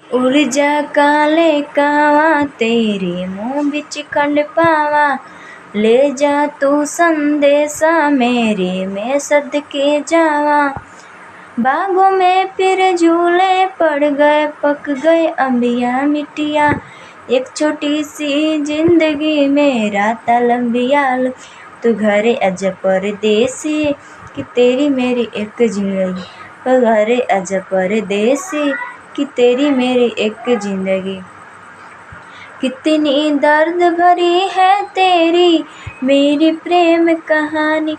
उड़ जा काले कावा तेरे मुँह बिच खंड पावा, ले जा तू संदेशा मेरे मैं सदके जावा। बागों में फिर झूले पड़ गए, पक गए अंबिया मिट्टिया, एक छोटी सी जिंदगी में राता लंबिया। तू घरे अज परदेसी कि तेरी मेरी एक जिंदगी, तू घरे अज परदेसी कि तेरी मेरी एक जिंदगी। कितनी दर्द भरी है तेरी मेरी प्रेम कहानी,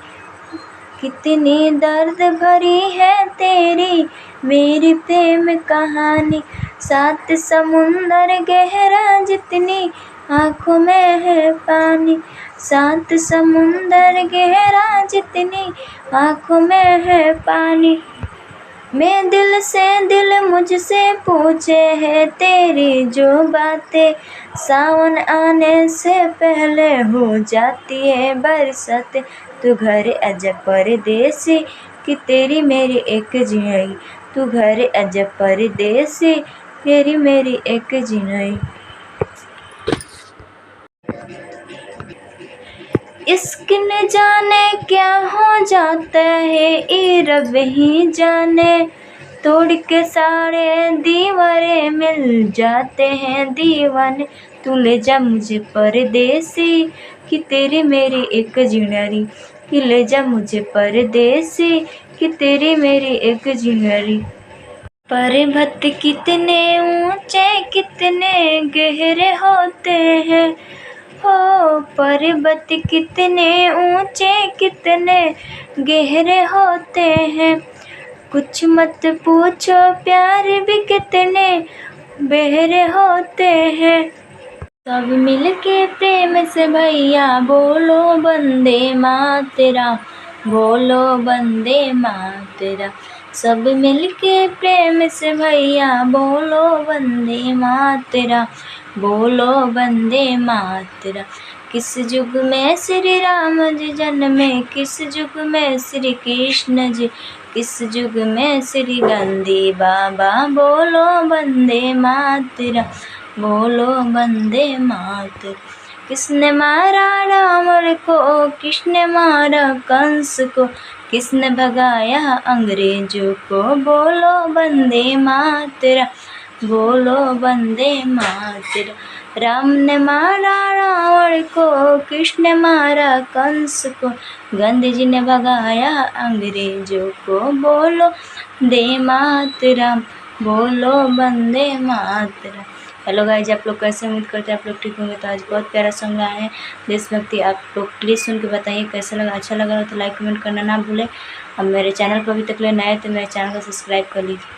कितनी दर्द भरी है तेरी मेरी प्रेम कहानी। सात समुंदर गहरा जितनी आँखों में है पानी, सात समुंदर गहरा जितनी आँखों में है पानी। मैं दिल से दिल मुझसे पूछे है तेरी जो बातें, सावन आने से पहले हो जाती है बरसात। तू घर अज परदेसी कि तेरी मेरी एक जिंदगी, तू घर अज परदेसी तेरी मेरी एक जिंदगी। इश्क न जाने क्या हो जाता है, ये रब ही जाने। तोड़ के सारे दीवारे मिल जाते हैं दीवाने। तू ले जा मुझे परदेसी कि तेरी मेरी एक जिंदगी, कि ले जा मुझे परदेसी कि तेरी मेरी एक जिंदगी। पर्वत कितने ऊंचे कितने गहरे होते हैं, हो पर्वत कितने ऊंचे कितने गहरे होते हैं। कुछ मत पूछो प्यार भी कितने बहरे होते हैं। सब मिलके प्रेम से भैया बोलो वंदे मातरम, बोलो वंदे मातरम। सब मिलके प्रेम से भैया बोलो वंदे मातरम, बोलो वंदे मातरम। किस युग में श्री राम जी जन्मे, किस युग में श्री कृष्ण जी, किस युग में श्री गांधी बाबा, बोलो वंदे मातरम, बोलो वंदे मातरम। किसने मारा रावण को, किसने मारा कंस को, किसने भगाया अंग्रेजों को, बोलो वंदे मातरम, बोलो वंदे मातरम। राम ने मारा रावण को, कृष्ण ने मारा कंस को, गांधी जी ने भगाया अंग्रेजों को, बोलो वंदे मातरम, बोलो वंदे मातरम। हेलो गाइज, आप लोग कैसे, उम्मीद करते हैं आप लोग ठीक होंगे। तो आज बहुत प्यारा सॉन्ग आया है देशभक्ति, आप लोग प्लीज़ सुन के बताइए कैसा लगा। अच्छा लगा हो तो लाइक कमेंट करना ना भूलें। अब मेरे चैनल पर अभी तक ले नए तो मेरे चैनल को सब्सक्राइब कर लीजिए।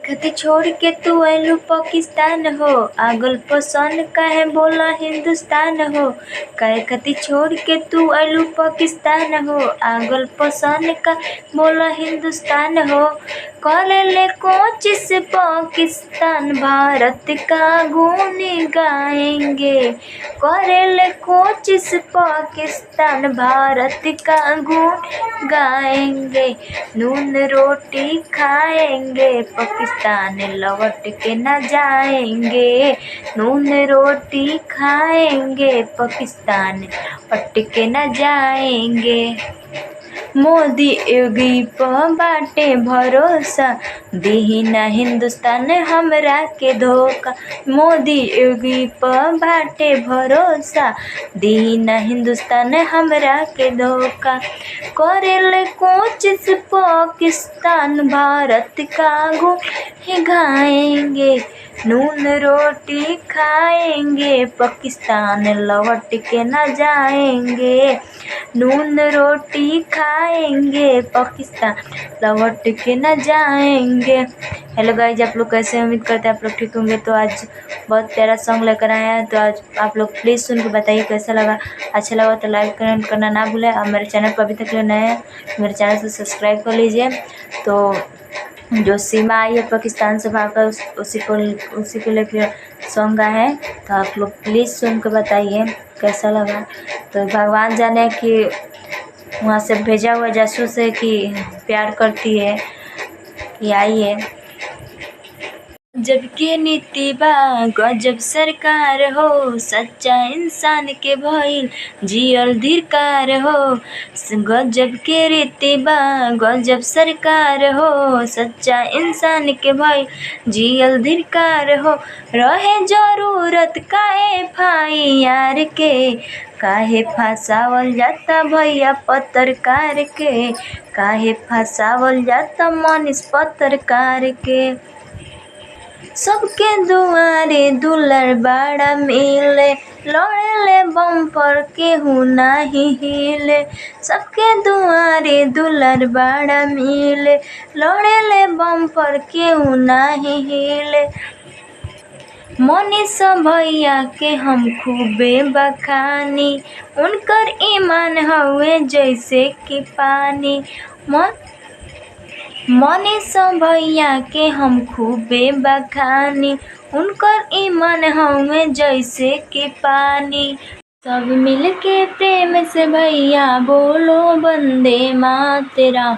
खती छोड़ के तू आलू पाकिस्तान हो, आगल पसंद काहे बोला हिंदुस्तान हो। काहे खती छोड़ के तू आलू पाकिस्तान हो, आगल पसंद का बोला हिंदुस्तान हो। करे ले कोशिश पाकिस्तान भारत का गुण गाएंगे, करे ले कोशिश पाकिस्तान भारत का गुण गाएंगे। नून रोटी खाएंगे पाकिस्तान लौट के न जाएंगे, नून रोटी खाएंगे पाकिस्तान लौट के न जाएंगे। मोदी योगी पर बाटे भरोसा, दीही ना हिंदुस्तान हमरा के धोखा। मोदी योगी पर बाटे भरोसा, दीही ना हिंदुस्तान हमरा के धोखा। करेले कोशिश पाकिस्तान भारत का गुण गाएंगे, नून रोटी खाएंगे पाकिस्तान लौट के न जाएंगे, नून रोटी खाएंगे पाकिस्तान लौट के न जाएंगे। हेलो गाइज, आप लोग कैसे, उम्मीद करते हैं आप लोग ठीक होंगे। तो आज बहुत प्यारा सॉन्ग लेकर आए हैं, तो आज आप लोग प्लीज़ सुन के बताइए कैसा लगा। अच्छा लगा तो लाइक कमेंट करना ना भूलें। और मेरे चैनल पर अभी तक नए हैं मेरे चैनल से सब्सक्राइब कर लीजिए। तो जो सीमा आई है पाकिस्तान से वहाँ पर उसी को लेकर सॉन्ग आए हैं, तो आप लोग प्लीज़ सुन के बताइए कैसा लगा। तो भगवान जाने कि वहाँ से भेजा हुआ जासूस है कि प्यार करती है कि आई है। जब के नीति बा गजब सरकार हो, सच्चा इंसान के भइल जियल धिक्कार हो। गजब के रीति बा गजब सरकार हो, सच्चा इंसान के भइल जियल धिक्कार हो। रहे जरूरत काहे FIR के, काहे फसावल जाता भैया पत्रकार के, काहे फसावल जाता मनीष पत्रकार के। सबके दुआरे दुलर बाड़ा मिले, लड़ेले बम पर केहू नाही हिले। सबके दुआरे दुलर बाड़ा मिले, लड़ेले बम पर केहू नाही हिले। मनीष भैया के हम खूबे बखानी, उनकर ईमान हवे जैसे कि पानी। मनीष भैया के हम खूबे बखानी, उनकर ईमान हवे जैसे कि पानी। सब मिलके प्रेम से भैया बोलो वंदे मातरम,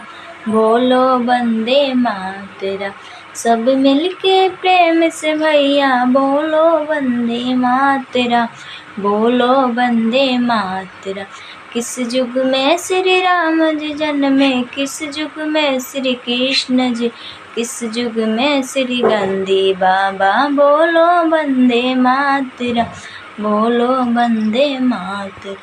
बोलो वंदे मातरम। सब मिलके प्रेम से भैया बोलो वंदे मातरम, बोलो वंदे मातरम। किस युग में श्री राम जी जन्मे, किस युग में श्री कृष्ण जी, किस युग में श्री गांधी बाबा। बोलो वंदे मातरम, बोलो वंदे मातरम।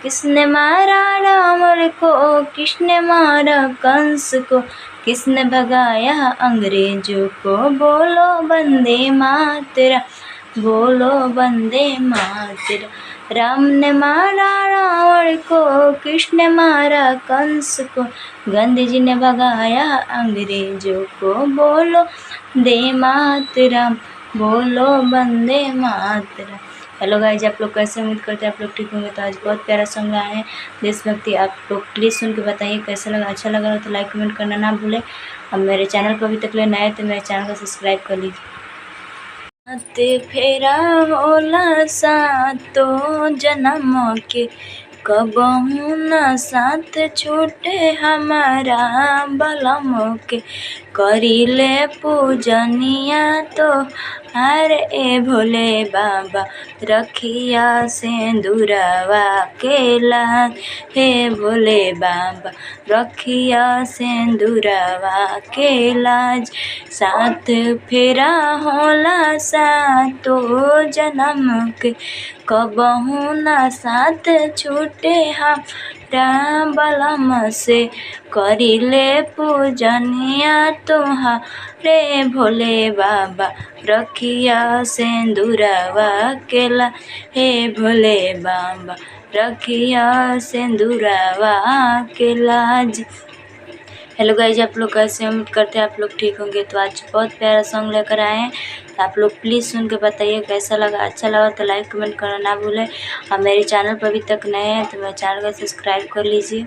किसने मारा रावण को, किसने मारा कंस को, किसने भगाया अंग्रेजों को। बोलो वंदे मातरम, बोलो वंदे मातरम। राम ने मारा रावण को, कृष्ण ने मारा कंस को, गांधी जी ने भगाया अंग्रेजों को। बोलो वंदे मातरम, बोलो वंदे मातरम। हेलो गाइज, आप लोग कैसे, उम्मीद करते हैं आप लोग ठीक होंगे। तो आज बहुत प्यारा सॉन्ग आया है देशभक्ति, आप लोग प्लीज़ सुन के बताइए कैसा लगा। अच्छा लगा हो तो लाइक कमेंट करना ना भूलें। अब मेरे चैनल को अभी तक ले नए तो मेरे चैनल को सब्सक्राइब कर लीजिए। हाथ फेरा होला सातो जन्म के, कबहू न साथ छूटे हमारा बलम के। करीले पूजनिया तो हार ए भोले बाबा, रखिया सिंदूरवा के लाज। हे भोले बाबा रखिया सिंदूरवा के लाज। साथ फेरा होला सातो जन्म के, कबहू न साथ छूटे हमारा बलम से। करिले पूजनिया तुहारे भोले बाबा, रखिया सिंदूरवा के लाज। हे भोले बाबा रखिया सिंदूरवा के लाज। हेलो गाइज, आप लोग कैसे, उम्मीद करते हैं आप लोग ठीक होंगे। तो आज बहुत प्यारा सॉन्ग लेकर आए हैं, तो आप लोग प्लीज़ सुन के बताइए कैसा लगा। अच्छा लगा तो लाइक कमेंट करना ना भूलें। और मेरे चैनल पर अभी तक नए हैं तो मेरे चैनल को सब्सक्राइब कर लीजिए।